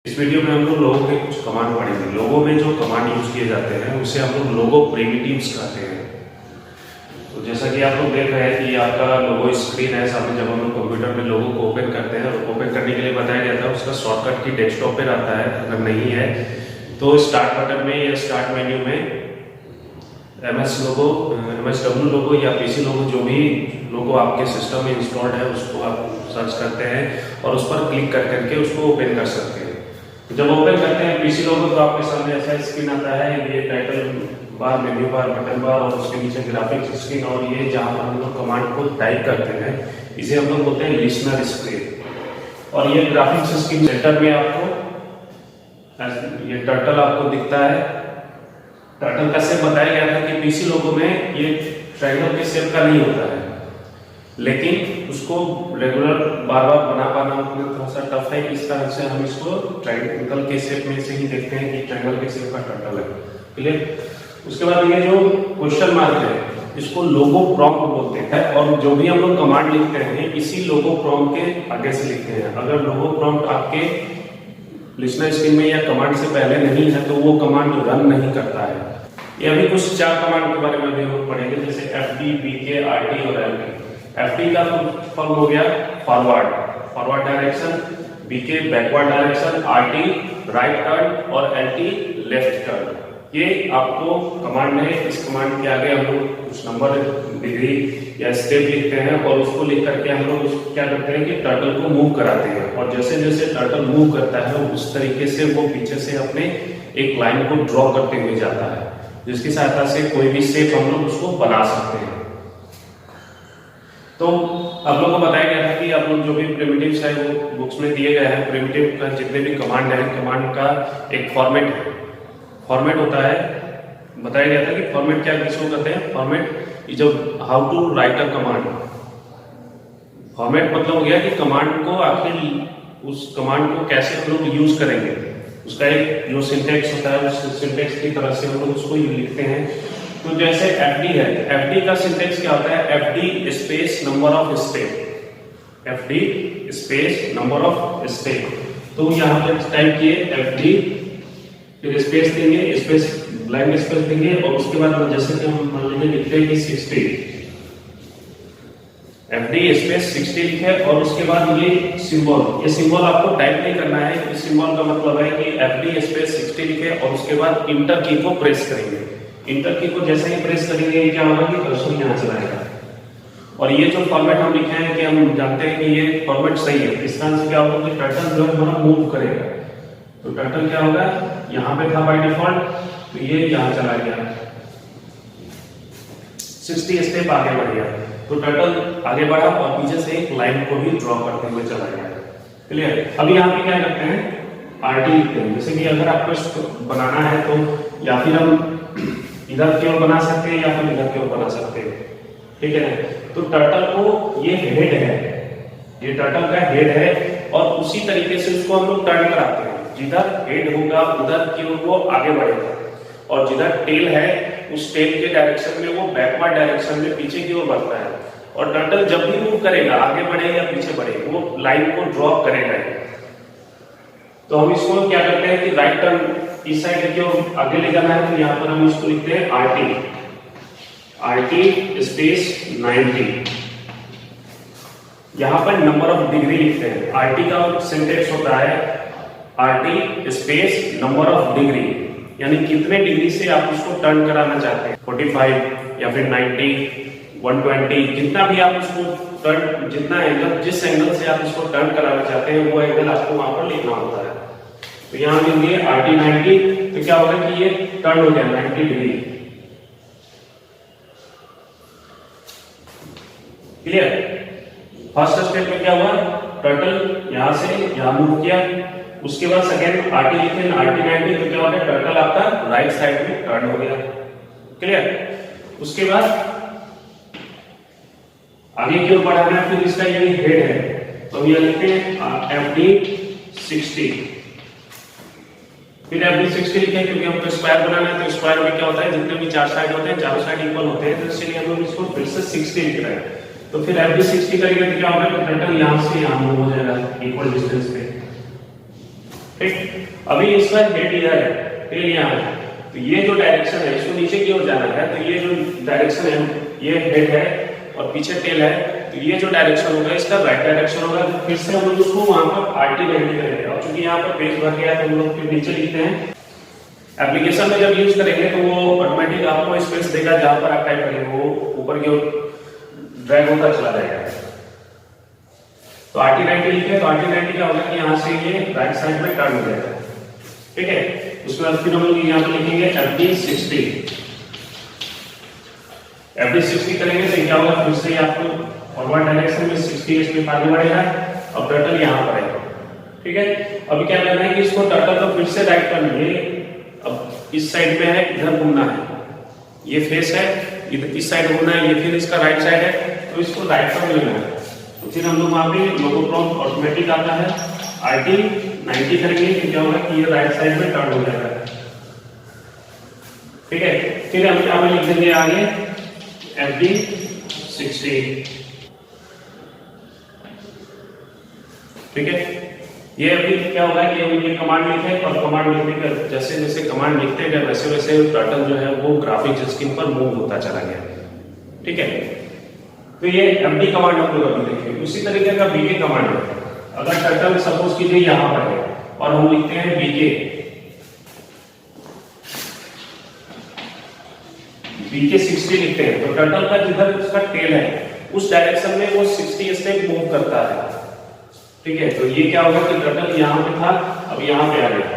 इस वीडियो में हम लोग लोगों के कुछ कमांड पढ़ेंगे। लोगों में जो कमांड यूज किए जाते हैं उसे हम लोग लोगो प्रिमिटिव्स कहते हैं। तो जैसा कि आप लोग देख रहे हैं कि आपका लोगो स्क्रीन है सामने। जब हम लोग कंप्यूटर में लोगो को ओपन करते हैं, ओपन करने के लिए बताया गया था उसका शॉर्टकट की डेस्कटॉप पे रहता है। अगर नहीं है तो स्टार्ट बटन में या स्टार्ट मेन्यू में MS लोगो, MSW लोगो या PC लोगो, जो भी लोगो आपके सिस्टम में इंस्टॉल्ड है उसको आप सर्च करते हैं और उस पर क्लिक कर करके उसको ओपन कर सकते हैं। जब ओपन करते हैं PC लोगो तो आपके सामने ऐसा स्क्रीन आता है। ये title bar, menu bar, button bar और उसके नीचे ग्राफिक्स स्क्रीन, और ये जहाँ पर हम लोग कमांड को टाइप करते हैं इसे हम लोग बोलते हैं लिसनर स्क्रीन। और ये ग्राफिक्स स्क्रीन सेंटर में आपको ये टर्टल आपको दिखता है। टर्टल का शेप बताया गया था कि PC लोगो में ये ट्रायंगल के शेप का नहीं होता है, लेकिन उसको रेगुलर बार बार बना पाना उतना थोड़ा सा टफ है। इस तरह से हम इसको ट्रायंगल के शेप में से ही देखते हैं कि ट्रायंगल के शेप का टर्टल है। क्लियर? उसके बाद ये जो क्वेश्चन मार्क है इसको लोगो प्रॉम्प्ट बोलते हैं, और जो भी हम लोग कमांड लिखते हैं इसी लोगो प्रॉम्प्ट के आगे से लिखते हैं। अगर लोगो प्रॉम्प्ट आपके लिसनर स्क्रीन में या कमांड से पहले नहीं है तो वो कमांड रन नहीं करता है। ये अभी कुछ 4 कमांड के बारे में भी हम पढ़ेंगे, जैसे FD, BK, RT और LT। FD का फॉर्म हो गया forward direction, BK backward direction, RT right turn और LT लेफ्ट टर्न। ये आपको कमांड है। इस कमांड के आगे हम लोग कुछ नंबर, डिग्री या स्टेप लिखते हैं और उसको लिख करके हम लोग क्या करते हैं कि टर्टल को मूव कराते हैं, और जैसे जैसे टर्टल मूव करता है उस तरीके से वो पीछे से अपने एक लाइन को ड्रॉ करते हुए जाता है, जिसकी सहायता से कोई भी शेप हम लोग उसको बना सकते हैं। तो आप लोगों को बताया गया था कि आप लोग जो भी प्रिमिटिव्स है वो बुक्स में दिए गए हैं। प्रिमिटिव का जितने भी कमांड है, कमांड का एक फॉर्मेट होता है। बताया गया था कि फॉर्मेट क्या किसको कहते हैं। Format is how to write a command. Format मतलब हो गया कि कमांड को आखिर उस कमांड को कैसे हम लोग यूज करेंगे, उसका एक जो सिंटेक्स होता है उस सिंटेक्स की तरह से हम लोग उसको लिखते हैं। तो जैसे FD है, FD का सिंटेक्स क्या होता है? FD space number of step, FD space number of step. तो यहाँ पे टाइप किए FD, फिर स्पेस देंगे, स्पेस ब्लैंक स्पेस देंगे, और उसके बाद जैसे कि हम मान लीजिए लिखते हैं कि 60, FD स्पेस 60 लिखे, और उसके बाद ये सिंबल आपको टाइप नहीं करना है। इस सिंबल का मतलब है कि FD स्पेस 60 लिखे और उसके बाद इंटर की को प्रेस करेंगे। इंटर की को जैसे ही प्रेस करेंगे क्या होगा कि कर्सर यहाँ चलाएगा। और ये जो फॉर्मेट हम लिखे हैं कि हम जानते हैं कि ये फॉर्मेट सही है। इस तरह से क्या होगा कि टर्टल जो है हमारा मूव करेगा। तो टर्टल क्या होगा, यहाँ पे था बाय डिफॉल्ट, तो ये यहाँ चला गया, 60 स्टेप आगे बढ़ गया। तो टर्टल आगे बढ़ा और पीछे से एक लाइन को भी ड्रॉ करते हुए चला गया। क्लियर? अभी यहाँ पे क्या करते हैं, RT लिखते हैं। जैसे कि अगर आपको इसको बनाना है तो या फिर हम इधर की ओर बना सकते हैं या फिर इधर की ओर बना सकते हैं। ठीक है ना? तो टर्टल को ये हेड है, ये टर्टल का हेड है, और उसी तरीके से उसको हम लोग टर्न कराते हैं। जिधर हेड होगा उधर की ओर वो आगे बढ़ेगा, और जिधर टेल है उस टेल के डायरेक्शन में वो बैकवर्ड डायरेक्शन में पीछे की ओर बढ़ता है। और टर्टल जब भी मूव करेगा, आगे बढ़े या पीछे बढ़े, वो लाइन को ड्रॉ करेगा। तो हम इसको क्या करते हैं कि राइट टर्न इस साइड की ओर आगे ले जाना है, तो यहाँ पर हम इसको लिखते हैं RT स्पेस 90। यहाँ पर नंबर ऑफ डिग्री लिखते हैं। RT का सिंटेक्स होता है RT space number of degree, यानी कितने डिग्री से आप उसको टर्न कराना चाहते हैं। 45 या फिर 90, 120, जितना भी आप उसको टर्न, जितना एंगल, जिस एंगल से आप उसको टर्न कराना चाहते हैं वो एंगल आपको वहां पर लिखना होता है। तो यहाँ लिख दिए RT 90, तो क्या होगा कि ये टर्न हो गया 90 डिग्री। क्लियर? फर्स्ट स्टेप में क्या हुआ, टर्टल यहां से यहां मूव किया, उसके बाद सेकेंड RT लिखे RT 90, तो क्या होगा, टर्टल आपका राइट साइड में टर्न हो गया। क्लियर? उसके बाद आगे की ओर बढ़ाना है, फिर इसका ये हेड है, तो ये लिखते हैं FD 60, फिर FD 60 लिखे क्योंकि हमको स्क्वायर बनाना है। तो स्क्वायर में क्या होता है, जितने भी 4 साइड होते हैं चारों साइड इक्वल होते हैं, तो इसलिए हम लोग इसको फिर से 60 लिख रहे हैं। तो फिर FD 60 करेंगे तो क्या होगा, टर्टल यहां से यहां मूव हो जाएगा इक्वल डिस्टेंस पे। ठीक? अभी इसका हेड इधर है, टेल यहाँ है, तो ये जो डायरेक्शन है इसको नीचे की ओर जाना है, तो ये जो डायरेक्शन है ये हेड है और पीछे टेल है, तो ये जो डायरेक्शन होगा इसका राइट डायरेक्शन होगा। तो फिर से हम लोग उसको वहां पर RT90 करेंगे, और चूंकि यहाँ पर पेज भर गया तो हम लोग फिर नीचे लिखते हैं। एप्लीकेशन में जब यूज करेंगे तो वो ऑटोमेटिक आपको स्पेस देगा, जहां पर आप टाइप करेंगे वो ऊपर की ओर ड्रैग होता चला जाएगा। तो RT90 लिखे, तो RT90 क्या होगा कि यहाँ से ये राइट साइड में टर्न हो जाएगा, ठीक है। उसके बाद फिर हम लोग यहाँ पर लिखेंगे FD60। FD60 करेंगे तो क्या होगा, फिर से आपको फॉरवर्ड डायरेक्शन में 60 स्पीड आगे बढ़ेगा, अब टर्टल यहाँ पर है, ठीक है। अभी क्या करना है कि इसको टर्टल को फिर से राइट टर्न, ये अब इस साइड में है, इधर घूमना है, ये फेस है, इधर इस साइड घूमना है, ये फिर इसका राइट साइड है, तो इसको राइट टर्न लेना है। तो फिर हम लोग वहां पे लोगो प्रॉम्प्ट ऑटोमेटिक आता है, RT90 करेंगे तो क्या होगा कि ये राइट साइड में टर्न हो जाएगा, ठीक है। फिर हम क्या लिख देंगे आगे FD60, ठीक है। ये अभी क्या होगा कि ये कमांड लिखे, और कमांड लिखने का जैसे जैसे कमांड लिखते गए वैसे वैसे टर्टल जो है वो ग्राफिक्स स्क्रीन पर मूव होता चला गया, ठीक है। तो ये MD कमांड हम लोग अभी देखेंगे। उसी तरीके का BK कमांड है। अगर टर्टल सपोज कीजिए यहाँ पर है और हम लिखते हैं BK 60 लिखते हैं, तो टर्टल का जिधर उसका टेल है उस डायरेक्शन में वो 60 स्टेप मूव करता है, ठीक है। तो ये क्या होगा कि टर्टल यहाँ पे था, अब यहाँ पे आ गया,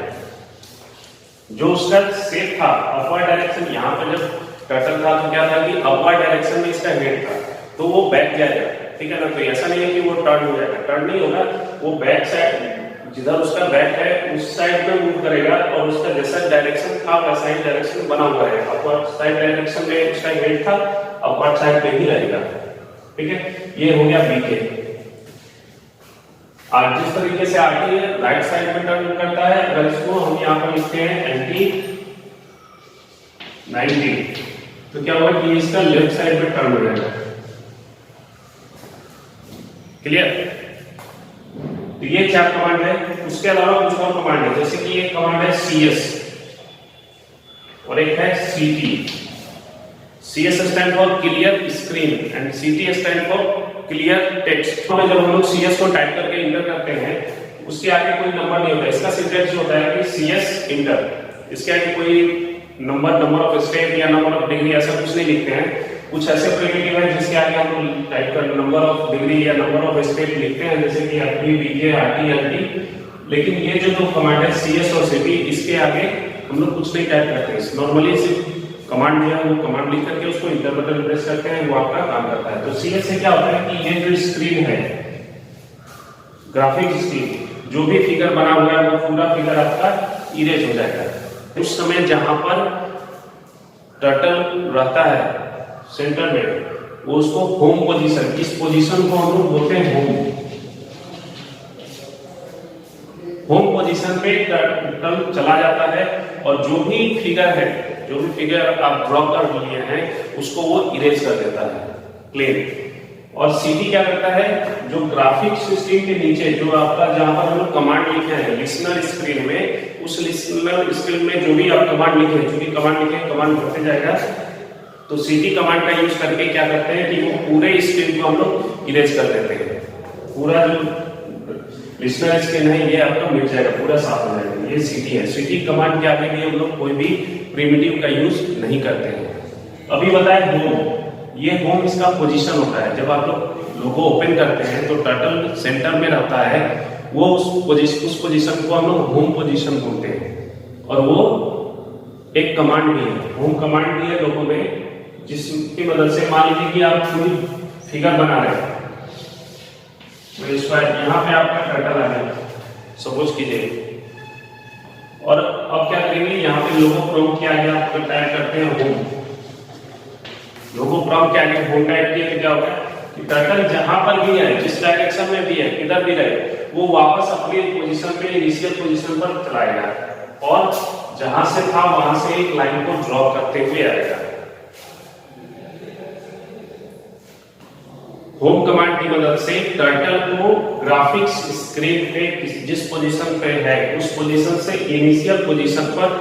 जो उसका शेप था अपवर्ड डायरेक्शन, यहाँ पे जब टर्टल था तो क्या था कि अपवर्ड डायरेक्शन में इसका हेड था, तो वो बैक जाएगा, ठीक है ना। तो ऐसा नहीं है कि वो टर्न हो जाएगा, टर्न नहीं होगा, वो बैक साइड जिधर उसका बैक है उस साइड में मूव करेगा, और उसका जैसा डायरेक्शन था वैसा ही डायरेक्शन बना हुआ है। अपवर्ड साइड डायरेक्शन में उसका हेड था, अपवर्ड साइड पे ही रहेगा, ठीक है। ये हो गया BK। और जिस तरीके से RT है राइट साइड में टर्न करता है, अगर इसको हम यहाँ पर लिखते हैं NT90, तो क्या होगा कि इसका लेफ्ट साइड में टर्न हो जाएगा, क्लियर। तो ये क्या कमांड है, उसके अलावा कुछ और कमांड है, जैसे कि एक कमांड है CS और एक है CT। CS stand for clear screen and CT stand for clear text. तो जब हम लोग CS को टाइप करके इंटर करते हैं उसके आगे कोई नंबर नहीं होता, इसका सिंटैक्स होता है कि CS इंटर, इसके आगे कोई नंबर ऑफ स्टेप या नंबर ऑफ डिग्री ऐसा कुछ नहीं लिखते हैं। कुछ ऐसे प्रिमिटिव है जिसके आगे हम लोग टाइप कर नंबर ऑफ डिग्री या नंबर ऑफ स्टेप लिखते हैं, जैसे कि FD BK RT LT। लेकिन ये जो दो कमांड है CS और CT, इसके आगे हम लोग कुछ नहीं टाइप करते हैं, नॉर्मली सिर्फ कमांड जो है वो कमांड लिख करके उसको इंटर बटन प्रेस करते हैं, वो आपका काम करता है। तो CS से क्या होता है कि ये जो स्क्रीन है ग्राफिक स्क्रीन, जो भी फिगर बना हुआ है वो पूरा फिगर आपका इरेज हो जाएगा। उस समय जहां पर टर्टल रहता है सेंटर में, वो उसको होम पोजीशन, इस पोजीशन को हम लोग बोलते हैं होम पोजीशन पे टर्टल चला जाता है, और जो भी फिगर आप ड्रॉ कर लिए हैं उसको वो इरेज कर देता है प्लेन। और CT क्या करता है, जो ग्राफिक्स स्क्रीन के नीचे जो आपका जहां पर हम लोग कमांड लिखे हैं लिसनर स्क्रीन में, उस लिसनर स्क्रीन में जो भी आप कमांड लिखे हैं, जो भी कमांड लिखे हैं कमांड बढ़ते जाएगा। तो CT कमांड का यूज करके क्या करते हैं कि वो पूरे स्क्रीन को हम लोग इरेज कर देते हैं, पूरा जो लिसनर स्क्रीन है ये आपका मिट जाएगा, पूरा साफ हो जाएगा। ये CT है। CT कमांड के आगे भी हम लोग कोई भी प्रिमिटिव का यूज नहीं करते हैं। अभी बताया होम, ये होम इसका पोजीशन होता है। जब आप लोग लोगो ओपन करते हैं तो टर्टल सेंटर में रहता है, वो उस पोजीशन को हम लोग होम पोजीशन बोलते हैं, और वो एक कमांड भी है, होम कमांड भी है लोगों में, जिसकी मदद से मान लीजिए कि आप कोई फिगर बना रहे हैं, तो इस पर यहाँ पे आपका टर्टल आ गया सपोज कीजिए, और अब क्या करेंगे, यहाँ पे लोगो प्रॉम्प्ट किया गया, आप टाइप करते हैं होम, लोगो प्रॉम्प्ट किया गया होम टाइप किया, क्या होगा कि टर्टल जहां पर भी है, जिस डायरेक्शन में भी है, किधर भी रहे, वो वापस अपनी पोजीशन पे, इनिशियल पोजीशन पर चलाएगा, और जहां से था वहां से एक लाइन को ड्रॉ करते हुए आएगा। होम कमांड की मदद से टर्टल को ग्राफिक्स स्क्रीन पे जिस पोजीशन पे है उस पोजीशन से इनिशियल पोजीशन पर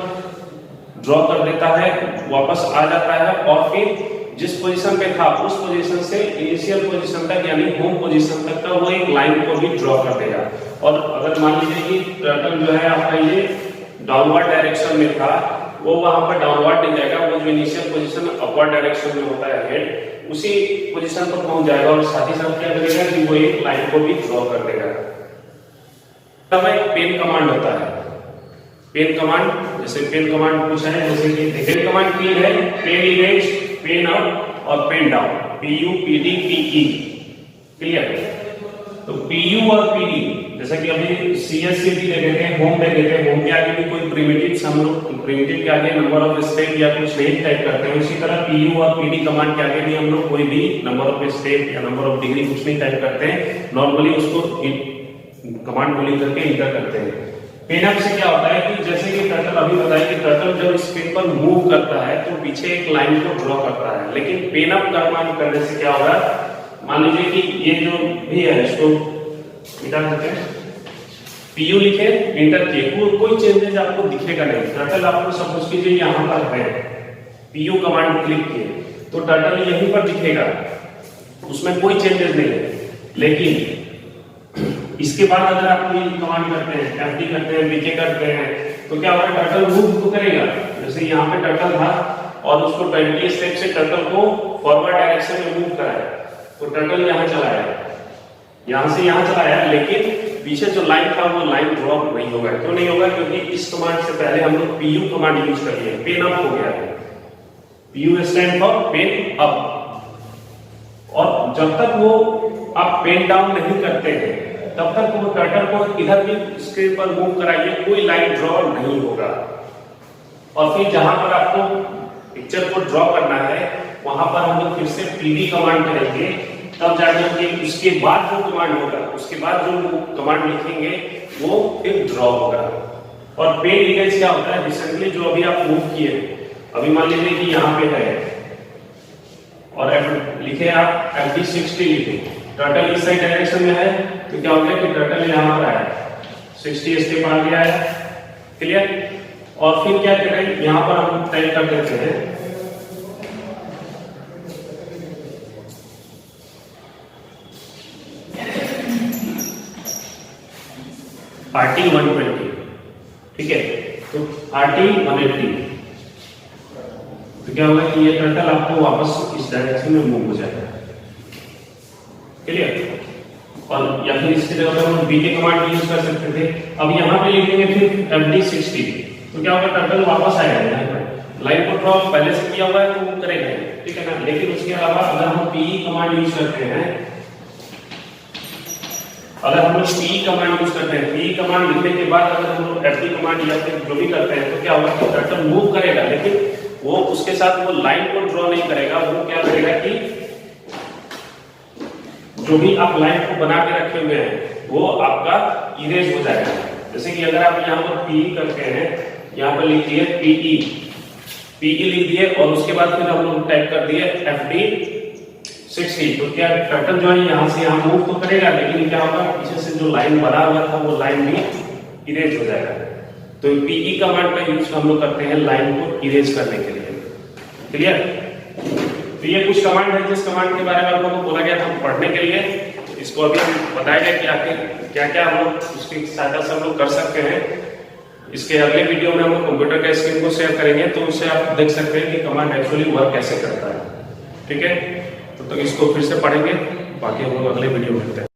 ड्रॉ कर देता है, वापस आ जाता है और फिर जिस पोजीशन पे था उस पोजीशन से इनिशियल पोजीशन तक यानी होम पोजीशन तक का वो एक लाइन को भी ड्रॉ कर देगा। और अगर मान लीजिए कि टर्टल जो है आपका ये डाउनवर्ड डायरेक्शन में था, वो वहां पर डाउनवर्ड नहीं जाएगा, वो जो इनिशियल पोजीशन अपवर्ड डायरेक्शन में होता है हेड, उसी पोजीशन पर पहुंच जाएगा और साथ ही साथ क्या करेगा कि वो एक लाइन को भी ड्रॉ कर देगा। तब एक पेन कमांड होता है। पेन कमांड, जैसे पेन कमांड पूछा है, जैसे कि पेन कमांड की है पेन इमेज, पेन अप और pen down, PU PD PE, clear. तो PU और PD जैसा कि अभी CSCD ले लेते हैं, होम ले लेते हैं, होम के आगे भी कोई प्रिमिटिव हम लोग प्रिमिटिव के आगे नंबर ऑफ स्टेप या कुछ नहीं टाइप करते हैं, इसी तरह PU और PD कमांड के आगे भी हम लोग कोई भी नंबर ऑफ स्टेप या नंबर ऑफ डिग्री कुछ नहीं टाइप करते हैं, नॉर्मली उसको कमांड को लिख करके इंटर करते हैं। पेन अप से क्या होता है कि जैसे कि टर्टल अभी बताया कि टर्टल जब स्क्रीन पर मूव करता है तो पीछे एक लाइन को ड्रॉ करता है, लेकिन पेन अप कमांड करने से क्या होगा, मान लीजिए कि ये जो भी है इसको मिटा देते हैं, PU लिखे, इंटर किए, कोई चेंजेस आपको दिखेगा नहीं। टर्टल आपको सपोज कीजिए यहाँ पर है, PU कमांड क्लिक किए तो टर्टल यहीं पर दिखेगा, उसमें कोई चेंजेस नहीं है। लेकिन इसके बाद अगर आप कोई कमांड करते हैं, FD करते हैं, BK करते हैं, तो क्या होगा, टर्टल मूव तो करेगा। जैसे यहाँ पे टर्टल था और उसको 20 स्टेप से टर्टल को फॉरवर्ड डायरेक्शन में मूव कराया, तो टर्टल यहाँ चलाया, यहाँ से यहाँ चलाया, लेकिन पीछे जो लाइन था वो लाइन ड्रॉप नहीं होगा। क्यों नहीं होगा, क्योंकि इस कमांड से पहले हम लोग PU कमांड यूज कर लिए, पेन अप हो गया है, PU stand for pen up. और जब तक वो आप पेन डाउन नहीं करते हैं तब तक वो टर्टल को इधर भी स्क्रीन पर मूव कराइए, कोई लाइन ड्रॉ नहीं होगा। और फिर जहां पर आपको पिक्चर को ड्रॉ करना है वहां पर हम लोग फिर से PD कमांड करेंगे, तब जाकर के उसके बाद जो कमांड होगा, उसके बाद जो कमांड लिखेंगे वो फिर ड्रॉ होगा। और पेन इमेज क्या होता है, रिसेंटली जो अभी आप मूव किए, अभी मान लीजिए कि यहाँ पे है और लिखे आप FD60 लिखे, टर्टल इस साइड डायरेक्शन में है, तो क्या होगा कि टर्टल यहाँ पर आया, 60 स्टेप आ गया है, क्लियर। और फिर क्या करें, यहाँ पर हम टाइप कर देते हैं RT 120, ठीक है। तो RT 180, तो क्या होगा कि ये टर्टल आपको वापस इस डायरेक्शन में मूव हो जाएगा, क्लियर। और या फिर इसके जगह हम BK कमांड यूज कर सकते थे। अब यहाँ पे लिखेंगे फिर FD60, तो क्या होगा, टर्टल वापस आएगा यहाँ पर, लाइन को ड्रॉ पहले से किया हुआ है तो वो करेगा, ठीक है ना। लेकिन उसके अलावा अगर हम PE कमांड यूज करते हैं, अगर हम लोग PE कमांड यूज करते हैं, PE कमांड लिखने के बाद अगर हम लोग FD कमांड या फिर जो भी करते हैं, तो क्या होगा कि टर्टल मूव करेगा, लेकिन वो उसके साथ वो लाइन को ड्रॉ नहीं करेगा। वो क्या करेगा कि जो भी आप लाइन को बना के रखे हुए हैं वो आपका इरेज हो जाएगा। जैसे कि अगर आप यहाँ पर PE करते हैं, यहाँ पर लिख दिए PE लिख दिए और उसके बाद फिर हम लोग टाइप कर दिए FD60, तो क्या टर्टल जो है यहाँ से यहाँ मूव तो करेगा, लेकिन क्या होगा, पीछे से जो लाइन बना हुआ था वो लाइन भी इरेज हो जाएगा। तो PE कमांड का यूज हम लोग करते हैं लाइन को इरेज करने के लिए, क्लियर। तो ये कुछ कमांड है जिस कमांड के बारे में आप लोगों को बोला गया था पढ़ने के लिए, इसको अभी हम बताया गया कि आखिर क्या क्या हम लोग उसकी सहायता से हम लोग कर सकते हैं। इसके अगले वीडियो में हम लोग कंप्यूटर का स्क्रीन को शेयर करेंगे, तो उससे आप देख सकते हैं कि कमांड एक्चुअली वर्क कैसे करता है, ठीक है। तो इसको फिर से पढ़ेंगे, बाकी हम लोग अगले वीडियो में मिलते हैं।